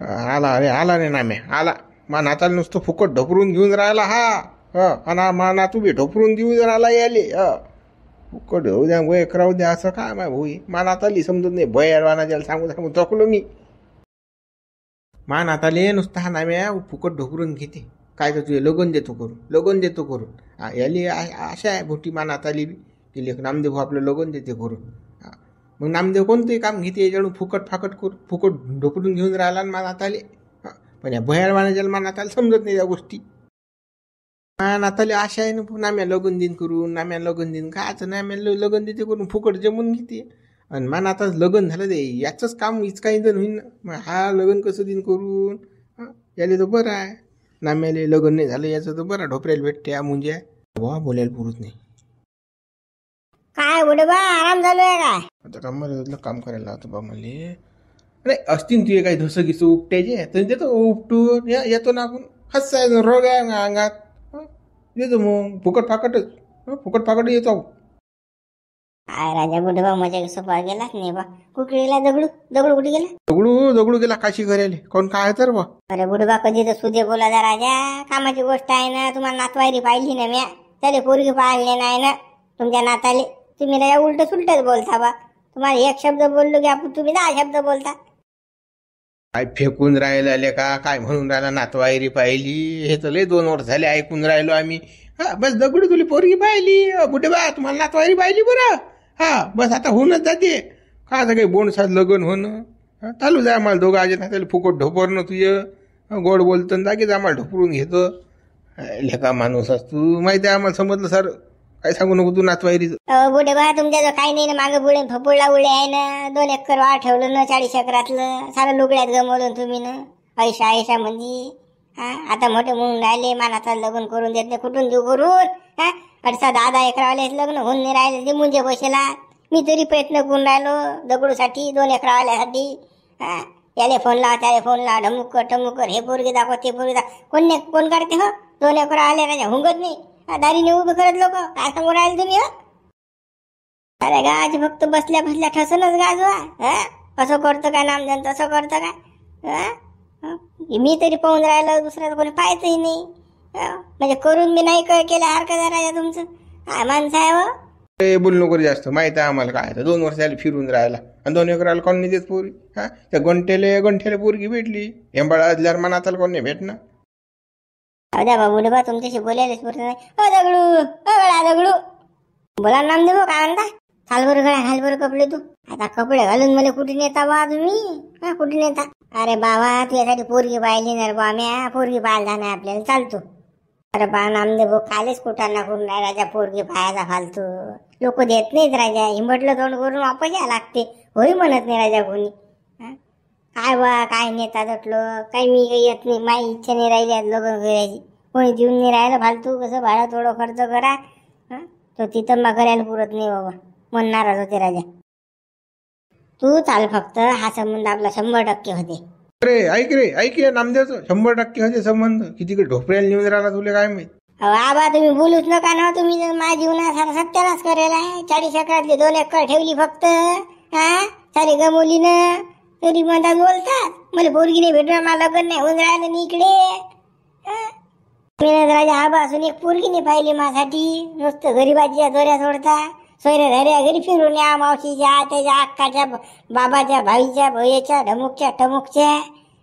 आला अरे आला रे नाम्या आला. मा नाताला नुसतं फुकट ढोपरून घेऊन राहिला हा. आणि मा नातू बी ढोपरून देऊन राहिला याले. फुकट होऊ द्या वय करावू द्या असं काय माय भाऊ. मा नाताली समजत नाही भयवाना ज्याला सांगू सांगू चकलो मी. मा नाताले नुसता हा नाम्या फुकट ढोपरून घेते. काय तर तुझे लगन देतो करून याली आशा आहे भोटी मा नाताली बी की लेख नामदेव आपलं लगन देते करून. मग नामदेव कोणतंही काम घेते याच्याकडून फुकट ढोपरून घेऊन राहिला मा नाताले. पण या भयाळवाना ज्याला मा नाताला समजत नाही त्या गोष्टी. मा नाताले आशा आहे ना नाम्या लगन दिन करून कायचं नाम्या लगन देते करून फुकट जमून घेते. आणि मा नाता लगन झालं ते याचंच काम इचका इंधन होईन ना. मग हा लगन कसं दिन करून याले तर बरं आहे. नाम्याले लगन नाही झालं याचं तर बरं ढोपऱ्याला भेटते मुंजे वा बोलायला पुरत नाही. काय बुडे बा आराम झालो आहे काय? आता कामाला काम करायला होतं बा मला. अरे असतील तुझे काही धसं गिसं उपटायचे तर देतो उपटून येतो ना आपण. हसायचं रोग आहे अंगात देतो मग फुकट फाकट येतो. काय राजा बुडे बा मजा सोपा गेलाच नाही बा. कुठे गेला दगडू कुठे गेला? दगडू गेला काशी करायला. कोण काय तर बा. अरे बुडे बा कधी तर सुदे बोला जा राजा. कामाची गोष्ट आहे ना. तुम्हाला नातवायरी पाहिली ना म्या. त्याला पोरगी पाळले नाही ना तुमच्या नाताले. तुम्ही राजा उलट सुलटच बोलता बा. तुम्हाला एक शब्द बोललो की आपण तुम्ही 10 शब्द बोलता. काय फेकून राहिला का काय म्हणून राहिला नातवायरी पाहिली. हे तर लय 2 वर्ष झाले ऐकून राहिलो आम्ही. बस दगडू तुला पोरगी पाहिली बुढे बा तुम्हाला नातवायरी पाहिली बरं. बस आता होऊनच जाते. का आता काही बोंडसात लगन होणं चालू जाय. आम्हाला दोघं आज त्याला फुकट ढोपरणं तुझं गोड बोलतं जागेच आम्हाला ढोपरून घेतं. लेखा माणूस तू माहिती आहे आम्हाला समजलं सर. काय सांगू नको तू नातवायरीच. बुडे बा तुमच्या काही नाही ना. मागे बुडे फपुळला उडे आहे ना. 2 एकर वाढ ठेवलं ना 40 एकरातलं. सारं लुगड्यात गमवलं तुम्ही ना. ऐशा म्हणजे आता मोठे म्हणून राहिले मानाचा लग्न करून देत नाही. कुठून देऊ करून 8-10 एकरावाले लग्न होऊन नाही राहिले ते मुंजे बसेला. मी तरी प्रयत्न करून राहिलो दगडूसाठी 2 एकरावाल्यासाठी. याले फोन लावा त्याला फोन लावा ढमुकर हे पोरगी दाखव ते पोरगी दाखव. कोण काढते हो 2 एकरावाले राजा हुंगत नाही. दारीने उभे करत लोक काय सांगून राहिले तुम्ही. अरे गाज फक्त बसल्या ठसनच गाजवा. असं करतं काय नामजन तसं करतं काय. मी तरी पाहून राहिलं दुसऱ्याचं कोणी पाहायचंही नाही. म्हणजे करून मी नाही केलं हरकत आहे राजा तुमचं. काय माणसं आहे हो. बोल नको जास्त. माहित आहे आम्हाला काय 2 वर्ष झाले फिरून राहिला. आणि 2 एकराला कोण नाही देत पोरी. त्या गंठेले पोरगी भेटली. हेंबाळा असल्यावर मनाताला कोण नाही भेटणार. द्या बाबू बा तुमच्याशी बोलायलाच पुरत नाही. दगडू बोला नाम देऊ काय म्हणता. घाल बरं कपडे तू. आता कपडे घालून मला कुठे नेता बा तुम्ही. कुठे नेता. अरे बाबा तुझ्यासाठी पोरगी पाहिली ना बा. म्या पोरगी पाहायला नाही आपल्याला चालतो. अरे बा नामदेव कालेच कुठाना करून राजा पोरगी पाहायचा फालतू. लोक देत नाहीत राजा. हिंबटलं तोंड करून वापस या लागते. होई म्हणत नाही राजा कोणी. काय बा काय नेता दटलं काही मी काही येत नाही. माझी इच्छा नाही राहिली लग्न करायची. कोणी देऊन नाही राहिलं फालतू. कसं भाडं थोडं खर्च करा. तो तिथं मग करायला पुरत नाही बाबा म्हणणारच होते राजा. तू चाल फक्त. हा संबंध आपला 100% होते. अरे ऐक रे नामदेवचं 100% होते संबंध. किती ढोपऱ्याला नेऊन राहिला तुला काय माहित. आबा तुम्ही बोलूच नका ना. तुम्ही माझ्या जीवनात सत्यानाच करेल आहे. 40 एकरातली 2 एकर ठेवली फक्त. सारी गमवली ना तरी म्हणतात बोलतात. मला पोरगी नाही भेटणार. मला लग्न नाही होऊन राहिलं मी इकडे. मेहनत राजा आबा असून एक पोरगी नाही पाहिली माझ्यासाठी. नुसतं गरीबाच्या दोऱ्या सोडता. सोयऱ्या धऱ्या घरी फिरून या. मावशीच्या त्याच्या अक्काच्या बाबाच्या भाईच्या भैयाच्या ढमुकच्या टमुकच्या.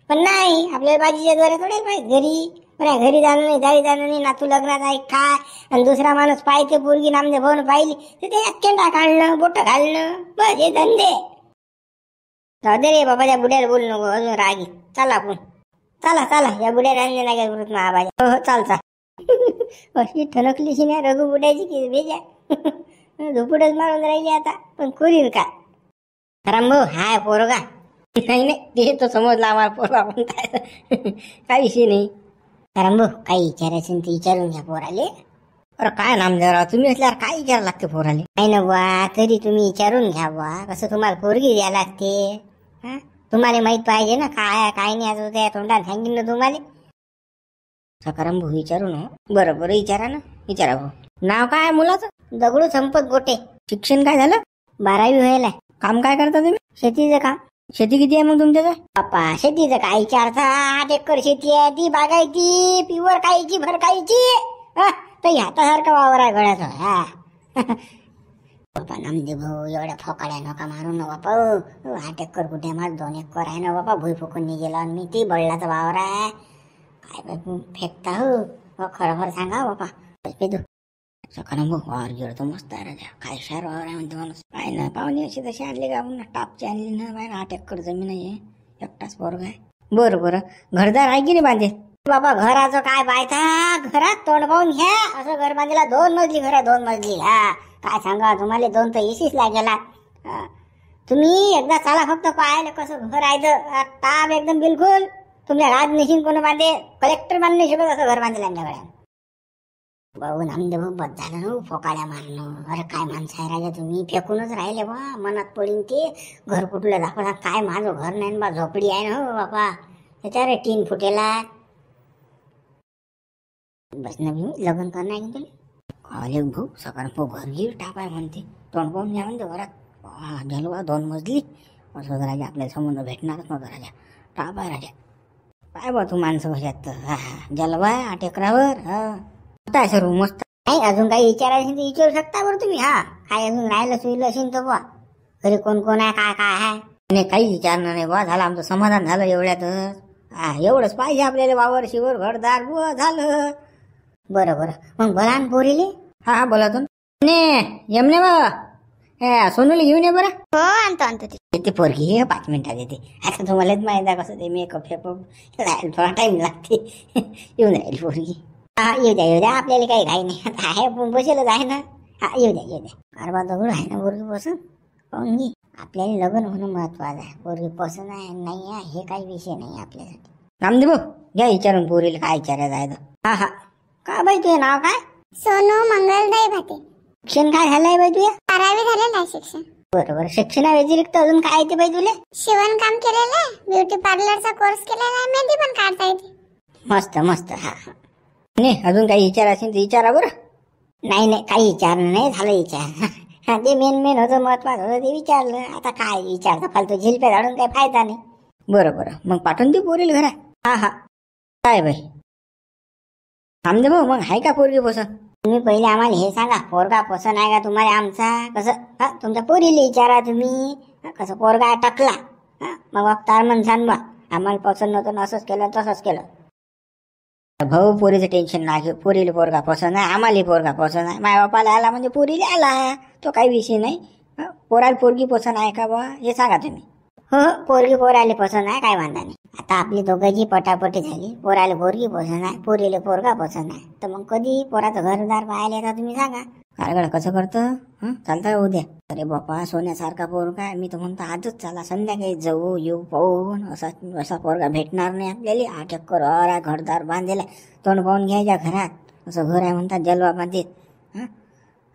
पण नाही आपल्याला बाजीच्या दोऱ्या सोडायला पाहिजे घरी. घरी जाणं नाही दारी जाणं नाही. नातू लग्नात आहे काय. आणि दुसरा माणूस पाहिजे पोरगी नामदेव भाऊन पाहिली तर ते केंडा काढणं बोट घालणं बस हे धंदे. दे रे बाबा त्या बुड्याला बोलू नको अजून रागी. चला आपण चला या बुड्या रांजणे नाही बोलत महाबाजा. हो चाल अशी ठणकलीशी नाही रघु बुड्याची की भेजा. झोपुडच मारून राहिली आता. पण करील का रामभाऊ हाय पोरगा. नाही ते तो समजला आम्हाला पोरगा पण काय विषय नाही. रामभाऊ काही विचारायचं ते विचारून घ्या पोराले. अरे काय नाम जरा तुम्ही असल्यावर काय विचारा लागते पोराले. नाही ना बा तरी तुम्ही विचारून घ्या बा. कसं तुम्हाला पोरगी द्या लागते. तुम्हाला माहित पाहिजे ना काय काय नाही. आज त्या तोंडात सांगेन ना तुम्हाला. सकाराम भाऊ विचारू ना. बरं विचारा ना. विचारा भाऊ. नाव काय मुलाचं. दगडू संपत गोटे. शिक्षण काय झालं. 12वी व्हायला. काम काय करता तुम्ही. शेतीचं काम. शेती किती आहे मग तुमच्याकडे? बाप्पा शेतीचं काय विचारता, 8 एकर शेती आहे, ती बागायती प्युअर कायची भर कायची. तर हातासारखा वावर आहे गळ्याचा. हा बाप्पा नामदेव भाऊ एवढ्या फोकाड्या नका मारू ना बापा. 8 एकर कुठे माझ 2 एकर आहे ना बापा. भुई फुकून गेला मी, ती बळलाचा वावर आहे. काय फेकता हो खरोखर सांगा बापा. सकाळ मग वावर गेलो तर मस्त आहे राजा. काय शार वावर आहे म्हणते माणूस. काय ना पाहुणे अशी तशी आणली का आपण टापची आणली ना बाय. 8 एकर जमीन आहे, एकटाच पोरगा आहे. बरं बरं घरदार आहे की नाही बांधे? बाबा घराचं काय बायता, घरात तोंड पाहून घ्या. असं घर बांधलेला 2 मजली घर आहे, 2 मजली. हा काय सांगा तुम्हाला, 2 तर एसीच लागेला. तुम्ही एकदा चला फक्त पाहायला कसं घर आहे. टाप एकदम बिलकुल. तुमच्या राज निशिन कोण बांधे, कलेक्टर बांधू नाही शकत असं घर बांधलं आमच्याकडे. भाऊ नामदेव बस झालं ना फोकाड्या मारणं. अरे काय माणसं आहे राजा तुम्ही, फेकूनच राहिले बा. मनात पडीन ते घर कुठलं दाखवता. काय माझं घर नाही बा, झोपडी आहे ना हो बापा. त्याच्यावर 3 फुटेला बस नवीन लग्न करणार की तुला. कॉलेज भाऊ सकाळ घर गिर टाकाय म्हणते. तोंड पाहून घ्या म्हणते घरात. गेलो 2 मजली असं राजा. आपल्याला संबंध भेटणारच नव्हता राजा. टाप आहे राजा. काय बा तू माणसं कशात. जलवा 8 एकरावर. काय सर्व मस्त. नाही अजून काही विचारायचं तर विचारू शकता बरं तुम्ही. हा काय अजून राहिलं सुईलं असेल तर बा. घरी कोण कोण आहे, काय काय आहे. नाही काही विचारणार नाही बा. झालं आमचं समाधान झालं एवढ्यातच. एवढंच पाहिजे आपल्याला. वावर शिवर घरदार बुवा झालं. बरं बरं मग बोला ना पोरीले. हा बोला तू यमने बा. सोनूला घेऊन ये बरं. हो आणतो ते पोरगी 5 मिनिटात येते. आता तुम्हालाच माहिती आहे कसं ते मेकअप फेकअप थोडा टाइम लागते. येऊन राहील पोरगी. हा येऊ द्या आपल्याला काही घाई नाही. आता आहे बसेलच आहे ना. हा येऊ द्या. कारवा दगड आहे ना पोरगी पसंत. पाहून घे. आपल्याला लग्न होणं महत्वाचं आहे. पोरगी पसंत आहे नाही आहे हे काही विषय नाही आपल्यासाठी. रामदेव घ्या विचारून पोरीला काय विचारायचं आहे. हा का बाई तुझं नाव काय? सोनू मंगलदाई भाते. शिक्षण काय झालंय बाई तुझ्या? 12वी झालेलं आहे शिक्षण. बरोबर. शिक्षणा व्यतिरिक्त अजून काय येते बाई तुला? शिवणकाम केलेलं आहे, ब्युटी पार्लरचा कोर्स केलेला आहे, मेहंदी पण काढता येते. मस्त. हा नाही अजून काही विचारायचं तर विचारा बरं. नाही काही विचारणं नाही झालं विचार. ते मेन होतं महत्वाचं होतं ते विचारलं. आता काय विचारता फालतू झिलपे झाडून काही फायदा नाही. बरं मग पाठवून दे पोरीला घरात. हा काय बाई रामदेव भाऊ मग आहे का पोरगी पसंत? तुम्ही पहिले आम्हाला हे सांगा, पोरगा पसंत आहे का तुम्हाला आमचा? कसं तुमच्या पोरीला विचारा तुम्ही. कसं पोरगा टकला मग बघता म्हणसान बा आम्हाला पसंत नव्हतं, असंच केलं तसंच केलं. भाऊ पोरीचं टेन्शन नाही. पोरीला पोरगा पसंत आहे, आम्हाला पोरगा पसंत आहे. माय बापाला आला म्हणजे पोरीला आला, तो काही विषय नाही. पोराला पोरगी पसंत आहे का बा हे सांगा तुम्ही. हो पोरगी पोराले पसंत आहे, काय वांधा नाही. आता आपली दोघांची पटापटी झाली. पोराला पोरगी पसंत आहे, पोरीला पोरगा पसंत आहे. तर मग कधी पोराचं घरदार पाहायला येतात तुम्ही सांगा. काय कसं करतं चालतं उद्या. अरे बापा सोन्यासारखा पोरगा. मी तर म्हणतो आजच चला संध्याकाळी जाऊ येऊ पाहून. असा पोरगा भेटणार नाही आपल्याला. 8 एकर घरदार बांधलेला. तोंड पाहून घ्यायच्या घरात. असं घर आहे म्हणतात जलवा बांधेत.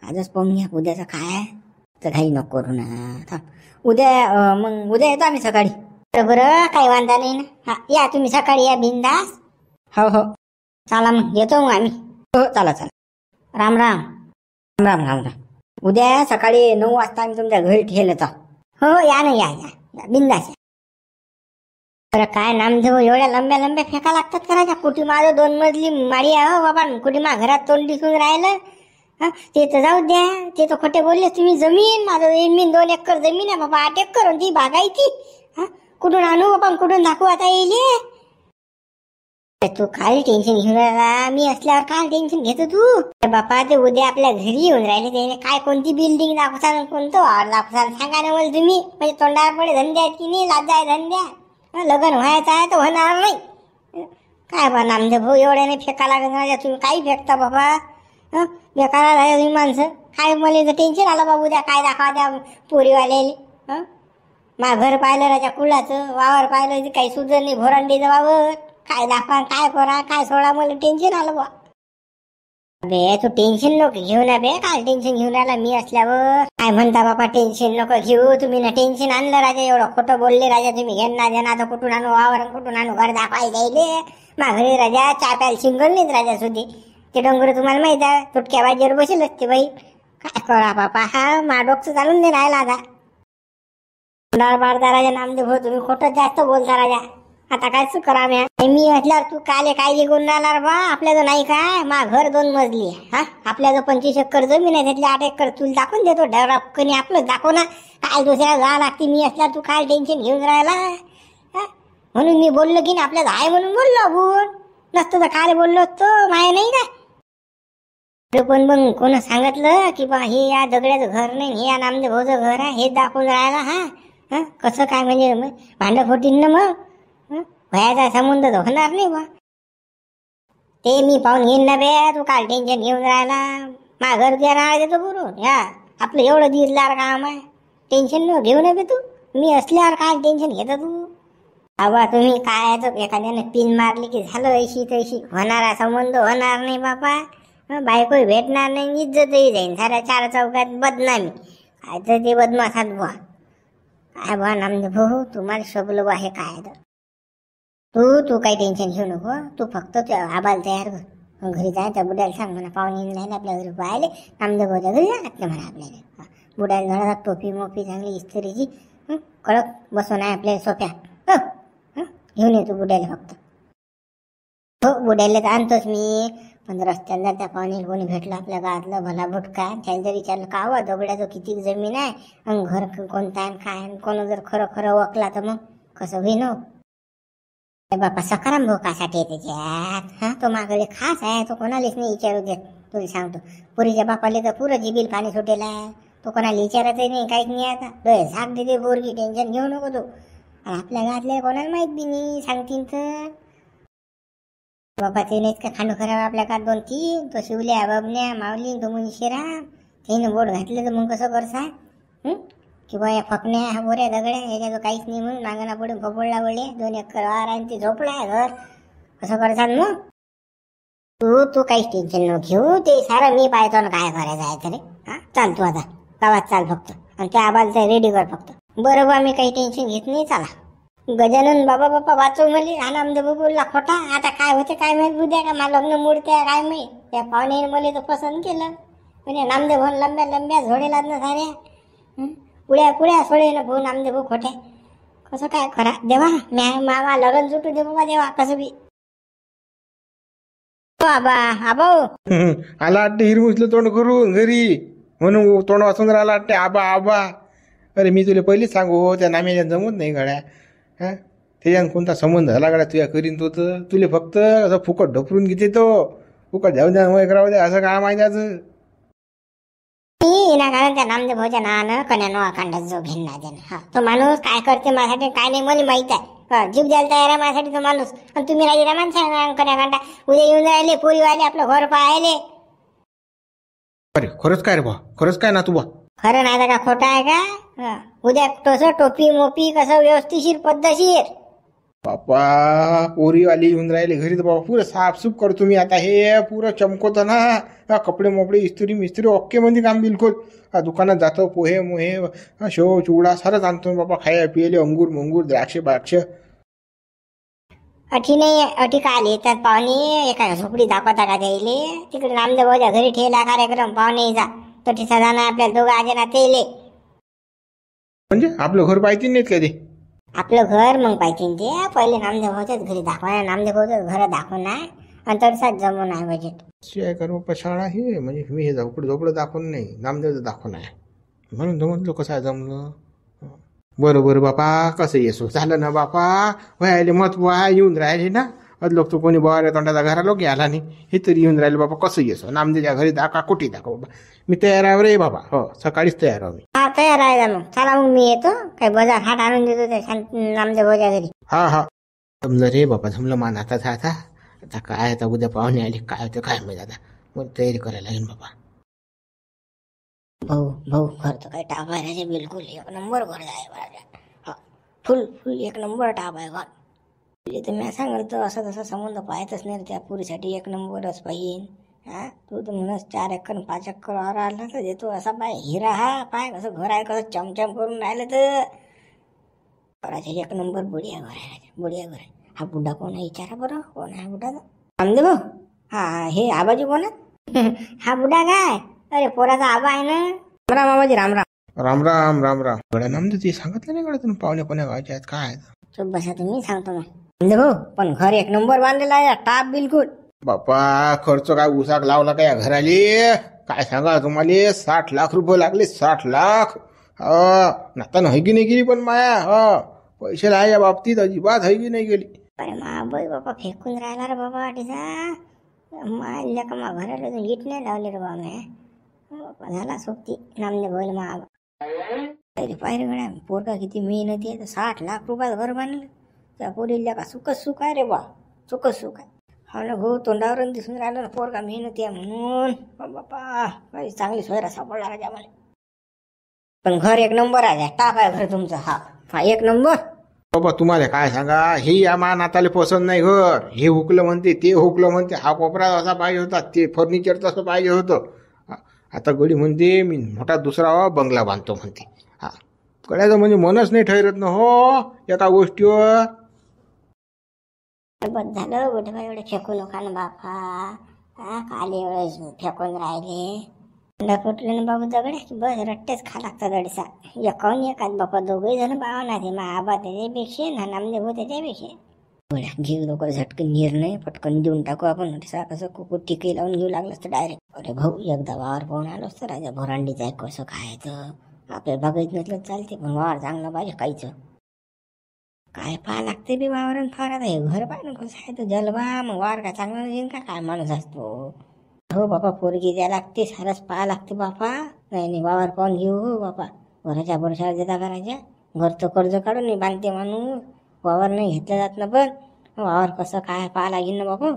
आजच पाहून घ्या. उद्याचं काय तर काही नको करू ना. उद्या मग उद्या येतो आम्ही सकाळी. बरं काही वांधा नाही ना. हा या तुम्ही सकाळी या बिंदास. हो चला मग येतो मग आम्ही. हो चला राम राम. उद्या सकाळी 9 वाजता आम्ही तुमच्या घरी ठेवलं. हो या ना या बिंदास या. बरं काय नामदेव एवढ्या लंब्या फेका लागतात करायच्या. कुठे माझं 2 मजली माडी आहे हो बाबा. कुठे मा घरात तोंड दिसून राहिलं. ते तर जाऊ द्या. ते तर खोटे बोलले तुम्ही. जमीन माझं 2 एकर जमीन आहे बाबा. 8 एकर ती बागायती. कुठून आणू बाबा, कुठून दाखवू आता येईल. तू काय टेन्शन घेऊन राहिला. मी असल्यावर काय टेन्शन घेतो तू. बापा ते उद्या आपल्या घरी येऊन राहिले. त्याने काय कोणती बिल्डिंग दाखवता कोणतं वावर दाखवता सांगा ना मला तुम्ही. म्हणजे तोंडावर पडे धंदे आहेत की नाही. लाजा आहे धंद्या. लग्न व्हायचं आहे तर होणार नाही. काय बा नामदेव भाऊ एवढ्याने फेका लागत. तुम्ही काही फेकता बाबा. बेकार झाले तुम्ही माणसं. काय मला टेन्शन आलं बाबू द्या काय दाखवा त्या पोरीवाल्याला. मा घर पाहिलं राजा कुळाचं, वावर पाहिलं काही सुधर नाही. भोरांडीचं वावर काय दाखवा काय करा काय सोडा. मला टेन्शन आलं बा. बे तू टेन्शन नको घेऊ ना बे. काय टेन्शन घेऊन आला मी असल्यावर. काय म्हणता बाबा टेन्शन नको घेऊ. तुम्ही ना टेन्शन आणलं राजा. एवढं खोटं बोलले राजा तुम्ही. घेणार तर कुठून आणू वावर कुठून आणू घर दाखवायला जाईल. मा घरी राजा चहा प्यायला शिंगल नाहीत राजा सुधी. ते डोंगर तुम्हाला माहित आहे. तुटक्या बाजीवर बसेल असते बाई. काय करा बापा. मा डोकं चालून दे राहिला आता. तोंडावर पाडता राजा नामदेव भाऊ, तुम्ही खोटं जास्त बोलता राजा. आता कायच करा मी असल्यावर तू काले काळजी करून राहिला बा. आपल्याजवळ नाही काय, मा घर 2 मजली आहे. हा, आपल्याजवळ 25 एकर जमीन आहे, त्यातली 8 एकर तुला दाखवून देतो. डरापकनी आपलं दाखव ना. काय दुसऱ्या जा लागते. मी असल्यावर तू काय टेन्शन घेऊन राहिला. म्हणून मी बोललो की नाही, आपल्याला आहे म्हणून बोललो आपण. नसतं तर काय बोललो असतो, माय नाही का. पण मग कोण सांगितलं की बा हे या दगड्याचं घर नाही, हे या नामदेव भाऊचं घर आहे, हे दाखवून राहिला. हा, कसं काय म्हणजे भांडं फोटीन ना मग. भयाचा संबंध तर होणार नाही बा. ते मी पाहून घेईन ना बे. तू काय टेन्शन घेऊन राहिला. मा घर तुझ्या नाव देतो बरोबर. या आपलं एवढं दिसणार काम आहे, टेन्शन न घेऊ ना बे तू. मी असल्यावर काय टेन्शन घेतो तू. अबा तुम्ही काय तर एखाद्याने पिन मारली की झालं, ऐशी तैशी होणारा संबंध होणार नाही बापा. बायको भेटणार नाही, इज्जतही जाईन साऱ्या 4 चौकात बदनामी. काय तर ते बदमाशात बुवा. काय बुवा नामदेव भाऊ, तुम्हाला शोभलं बा हे काय तर. तू काही टेन्शन घेऊ नको. तू फक्त आबाल तयार कर. घरी जाय त्या बुड्याला सांग म्हणा पाहुणे राहिले आपल्या घरी पाहिले, नामदेव भाऊच्या घरी जायला लागते म्हणा आपल्याला. बुड्याला घरात टोपी मोपी चांगली इस्त्रीची कडक बसवून आहे आपल्याला सोप्या. घेऊन येतो बुड्याला फक्त. हो, बुड्याला तर आणतोच मी. पण रस्त्याला त्या पाहुणे कोणी भेटलं आपल्या गावातलं भला बुटका, त्याला जर विचारलं का वा दगड्याचं किती जमीन आहे आणि घर कोणता आहे काय, कोण जर खरं खरं वकला तर मग कसं होईन. बापा सकाराम भाऊ कासाठी आहे त्याच्यात. हा, तो मागडे खास आहे. तो कोणालाच नाही विचारू देत. तुला सांगतो, पुरीच्या बापाले तर पुरं जिबील पाणी सुटेला आहे. तो कोणाला विचारतही नाही, काहीच नाही. आता डोळे झाक देते पोरगी. टेन्शन घेऊ नको तू. आपल्या गावातल्या कोणाला माहित बी नाही, सांगतील तर. बाबा ते नाहीत का खांडू खराब आपल्या का 2-3. तो शिवल्या बबन्या माऊली तो मुंशीराम त्यानं बोट घातले तर मग कसं करसा. किंवा या फकण्या बोऱ्या दगड्या ह्याच्या काहीच नाही म्हणून मागणा पडून फपडला वळले. 2 एकर वार आणि ते झोपलाय घर. कसं करसान मग. तू काहीच टेन्शन न घेऊ. ते सारं मी पाहतो ना काय करायचं आहे तरी. हा, चाल तू आता गावात चाल फक्त. आणि त्या आबालचा रेडी कर फक्त. बरं बा, मी काही टेन्शन घेत नाही. चला. गजानन बाबा वाचव मला. हा नामदेव बोलला खोटा. आता काय होते काय माहित उद्या का मला लग्न मोडत्या काय माहित. त्या पाहुणे मला तर पसंत केलं. म्हणजे नामदेव भाऊ लंब्या झोडेला ना साऱ्या. पुड्या सोडे ना भाऊ नामदेव भाऊ खोटे. कसं काय खरा देवा. मामा लग्न सुटू दे बाबा देवा कसं बी. आबा आला वाटते हिरमुसलं तोंड करून घरी, म्हणून तोंड वाचून राहिला वाटते आबा. अरे मी तुला पहिलेच सांगू, त्या नाम्याच्या जमत नाही गड्या. हा, त्याच्यानं कोणता संबंध झाला गड्या तुझ्या करीन तो तर. तुले फक्त असं फुकट ढोपरून घेते तो. फुकट जाऊ द्या वय करावं द्या असं काय माहिती. कारण त्या नामदेव भाऊच्या नावानं कन्यानो अखंडात जो भिन्ना देणं. हा, तो माणूस काय करते माझ्यासाठी काय नाही मला माहित आहे. जीव द्यायला तयार आहे माझ्यासाठी तो माणूस. आणि तुम्ही राजी माणसा कन्या उद्या येऊन राहिले पोरीवाले आपलं घर पाहिले. अरे खरंच काय रे बा, खरंच काय ना तू बा. खरं नाही का खोटं आहे का. उद्या तसं टोपी मोपी कसं व्यवस्थिशीर पद्धतशीर. बापा पोरीवाली येऊन राहिले घरी तर बाबा पुरं साफसूफ करतो मी आता. हे पुरं चमकवतं ना. कपडे मोपडे इस्त्री मिस्त्री ओके मध्ये काम बिलकुल. दुकानात जातो पोहे मोहे शेव चिवडा सारंच आणतो बाबा. खाया पियले अंगूर द्राक्ष. अटी नाही अटी काय येतात पाहुणे. एका झोपडी दाखवता का द्यायले. तिकडे नामदेव भाऊच्या घरी ठेवला कार्यक्रम पाहुणेचा. तटी सदा नाही आपल्याला दोघं आजे ना तेले. म्हणजे आपलं घर पाहिजे नाहीत का ते. आपलं घर मग पाहिजे ते. पहिले नामदेव भाऊच्याच घरी दाखवा. नामदेव भाऊचं घर दाखवून आहे आणि तडसाच जमून आहे बजेट. काय करू बाप्पा शाळा हे. म्हणजे मी हे झोपडं दाखवून नाही, नामदेवचं दाखवून आहे म्हणून जमलो. कसं आहे जमलं. बरं बापा कसं येसो झालं ना बापा. व्हायले महत्व आहे. येऊन राहिले ना लोक. तो कोणी बऱ्या तोंडाचा घरा लोक आला नाही. हे तरी येऊन राहिले बाबा. कसं येसो नामदेवच्या घरी दाखवा कुठे दाखव बाबा. मी तयार आहे रे बाबा. हो सकाळीच तयार आहे मी. हा तयार आहे मग. चला मग मी येतो. काही बाजार हाट आणून देतो त्या नामदेव भाऊच्या घरी. हा जमलं रे बाबा. जमलं मान आता आता काय आता उद्या पाहुणे आले काय होतं काय माहिती. आता मग तयारी करायला लागेल बाबा. भाऊ घर तर काही टाप आहे बिलकुल. 1 नंबर घर आहे. फुल एक नंबर टाप आहे घर. तर मी सांगितलं असं तसं संबंध पाहतच नाही त्या पुरीसाठी. 1 नंबरच पाहिजे. हा, तू तर म्हणूनच 4 एकर 5 एकर वर आला तर देतो असा पाय हिरा. हा पाय कसं घर आहे कसं चमचम करून राहिलं तर. करायचे 1 नंबर बुढिया घर आहे. हा बुड्ढा कोण आहे विचारा बरं. कोण आहे बुड्ढा. नामदेव भाऊ. हा हे आबाजी कोण आहे. हा बुड्ढा काय. अरे पोराचा आबा आहे ना. राम मामाजी राम. राम राम राम राम. गड्या नामदेव ते सांगितलं नाही गड्या तुम्ही पाहुणे कोण्या गावचे आहेत काय आहेत? चुप बसा तुम्ही, सांगतो मग. भाऊ पण घर एक नंबर बांधलेला आहे, टाप बिलकुल. बापा खर्च काय उसाक लावला का या घराले? काय सांगा तुम्हाला, 60 लाख रुपये लागले. 60 लाख. नाता नाही की नाही गेली पण माया. पैसे लाय या बाबतीत अजिबात है की नाही गेली. अरे मा बाई बाबा फेकून राहिला रे बाबा अटीचा. मारल्या का मा घराला अजून इट नाही लावले रे बाबा मी. झाला सोबती नामने बोल मा. तरी पाहिजे गड्या पोरगा किती मेहनती आहे. 60 लाख रुपयात घर बांधलं. त्या पोरीला का सुखच सुख आहे रे बा, सुखच सुख आहे. हा ना भाऊ, तोंडावरून दिसून राहिलं ना पोरगा मेहनती आहे म्हणून. बापा काही चांगली सोयरा सापडला राजा मला. पण घर एक नंबर आहे, टाप आहे घर तुमचं. हा एक नंबर. बाबा तुम्हाला काय सांगा, हे या मा नाताले पसंत नाही घर. हे हुकलं म्हणते, ते हुकलं म्हणते. हा कोपरा असा पाहिजे होता, ते फर्निचर तसं पाहिजे होतं. आता गडी म्हणते मी मोठा दुसरा बंगला बांधतो म्हणते. कळायचं म्हणजे मनच नाही ठरत ना हो एका गोष्टीवर. बस झालं बुढबा, एवढे फेकू नका ना बापा. काल एवढे फेकून राहिले. कुठले ना बाबू दगडे की बस रट्टेच खा लागतात दडसा. एकाहून एकाच बापा, दोघे जण बावा ना ते. मा आबा त्याच्यापेक्षा ना नामदेव भाऊ त्याच्यापेक्षा. घेऊ लवकर झटकन निर्णय पटकन देऊन टाकू आपण. कसं कुकू टिके लावून घेऊ लागलं असतं डायरेक्ट. अरे भाऊ एकदा वावर पाहून आलो असतं राजा भोरांडीचा आहे कसं खायचं. आपल्याला बघायचं नसलं चालते, पण वावर चांगलं पाहिजे कायचं. काय पाहा लागते बी वावरण फार. आता हे घर पाहिलं कसं आहे तर जलवा. मग वावर काय चांगलं येईल का काय माणूस असतो. हो बापा पोरगी द्या लागते, सारच पाहा लागते बापा. नाही वावर पाहून घेऊ हो बापा. घराच्या भरोशावर देता करायच्या. घरचं कर्ज काढून नाही बांधते माणूस. वावर नाही घेतलं जात ना, पण वावर कसं काय पाहा लागेल ना बापू.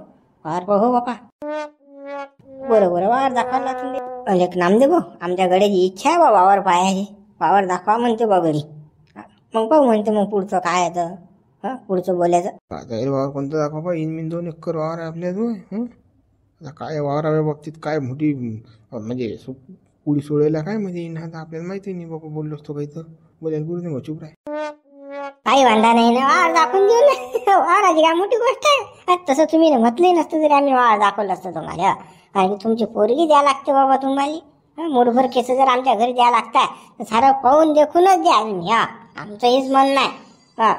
वावर पाहू बापा. बरोबर वावर दाखवायला लागून दे. नामदेव भाऊ आमच्या गड्याची इच्छा आहे बा वावर पाहायची. वावर दाखवा म्हणते बा गडी. मग पाहू म्हणते मग पुढचं काय तर. पुढचं बोलायचं. आता वावर कोणतं दाखवा बा. इनमिन 2 एकर वावर आहे आपल्या. काय वावराव्या बाबतीत काय मोठी म्हणजे पुढी सोडायला काय म्हणजे आता आपल्याला माहिती नाही बाबा. बोललो असतो काही तर बोलायला बोलू नाही. चुप राय. काही वांधा नाही ना, वावर दाखवून देऊ ना. वावराची काय मोठी गोष्ट आहे. तसं तुम्ही म्हटलंही नसतं तरी आम्ही वावर दाखवलं असतं तुम्हाला. कारण तुमची पोरगी द्या लागते बाबा तुम्हाला. मोठभर केस जर आमच्या घरी द्या लागतात तर सारं पाहून देखूनच द्या तुम्ही. आमचं हेच म्हणणं आहे.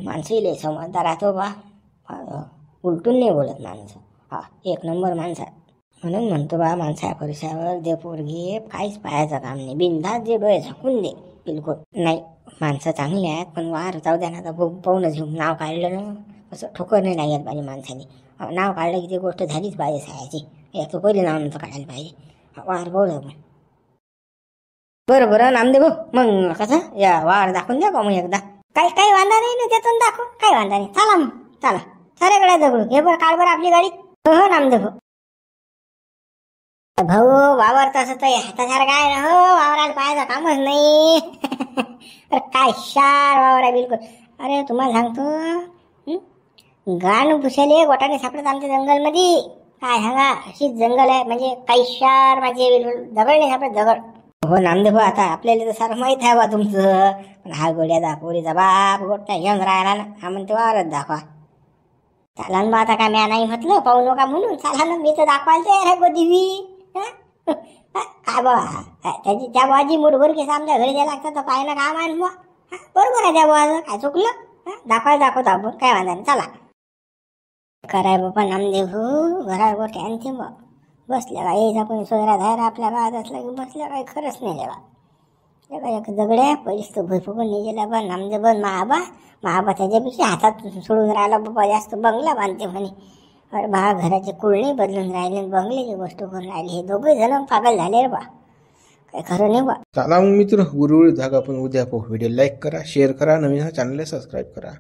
माणसं लय समजदार राहतो बा. उलटून नाही बोलत माणसं. एक नंबर माणसं. म्हणून म्हणतो बा माणसा परिसरावर दे पोरगी. काहीच पाहायचं काम नाही. बिनधास्त जे डोळे झाकून दे. बिलकुल नाही. माणसं चांगली आहेत पण वार जाऊ द्या ना. आता पाहूनच घेऊन नाव काढलं ना असं ठोकर नाही लागत पाहिजे माणसाने. नाव काढलं की ती गोष्ट झालीच पाहिजे सायाची. याचं पहिली नाव नंतर काढायला पाहिजे. वार बोल बरं नामदेव मग कसं या वार दाखवून द्या का मग एकदा. काही वांधा नाही ना, त्यातून दाखव. काही वांधा नाही. चला मग चला साऱ्याकडे दगडू घे बरं. काढ बरं आपली गाडी. हो नामदेव भाऊ. वावर तसं तर हातासारखं आहे ना हो. वावराला पाहायचं कामच नाही. काय शार वावर आहे बिलकुल. अरे तुम्हाला सांगतो गाण पुसायले गोटाने सापडत आमच्या जंगलमध्ये. काय सांगा अशीच जंगल आहे म्हणजे काही शार माझे बिलकुल. दगड नाही सापडत दगड. हो नामदेव आता आपल्याला तर सारं माहित आहे बा तुमचं. पण हा गोड्याचा पोरीचा बाप गोट्या घेऊन राहिला ना. हा म्हणते वावरच दाखवा. चाला ना आता काय म्या नाही म्हटलं पाहू नका म्हणून. चाला ना मी तर दाखवायला तयार आहे गोदिवी. काय बाबा त्याची त्या बाजी मुठभर केस आमच्या घरी द्यायला लागतात तर पाहिलं काम आहे ना. बरोबर आहे त्या बाजू. काय चुकलं. दाखवायला दाखवतो आपण. काय वांधा नाही. चला कराय बाबा नामदेव हो. घरावर गोटे आणते मग बसल्या का यायचा कोणी सोयरा धायरा आपल्या गावात असला की बसल्या काही खरंच नाही जेव्हा. एक दगड्या पहिलीच तो भुईफुकून नाही गेला बा नामदेव. बन महाबा त्याच्यापेक्षा हातात सोडून राहिला बाबा. जास्त बंगला बांधते म्हणे. अरे बा घराचे कुळणे बदलून राहिले, बंगल्याची गोष्ट करून राहिली. हे दोघे जण पागल झाले रे बा. काही खरं नाही बा. चला मग मित्र उर्वरित जागा आपण उद्या पाहू. व्हिडिओ लाईक करा, शेअर करा, नवीन हा चॅनलला सबस्क्राईब करा.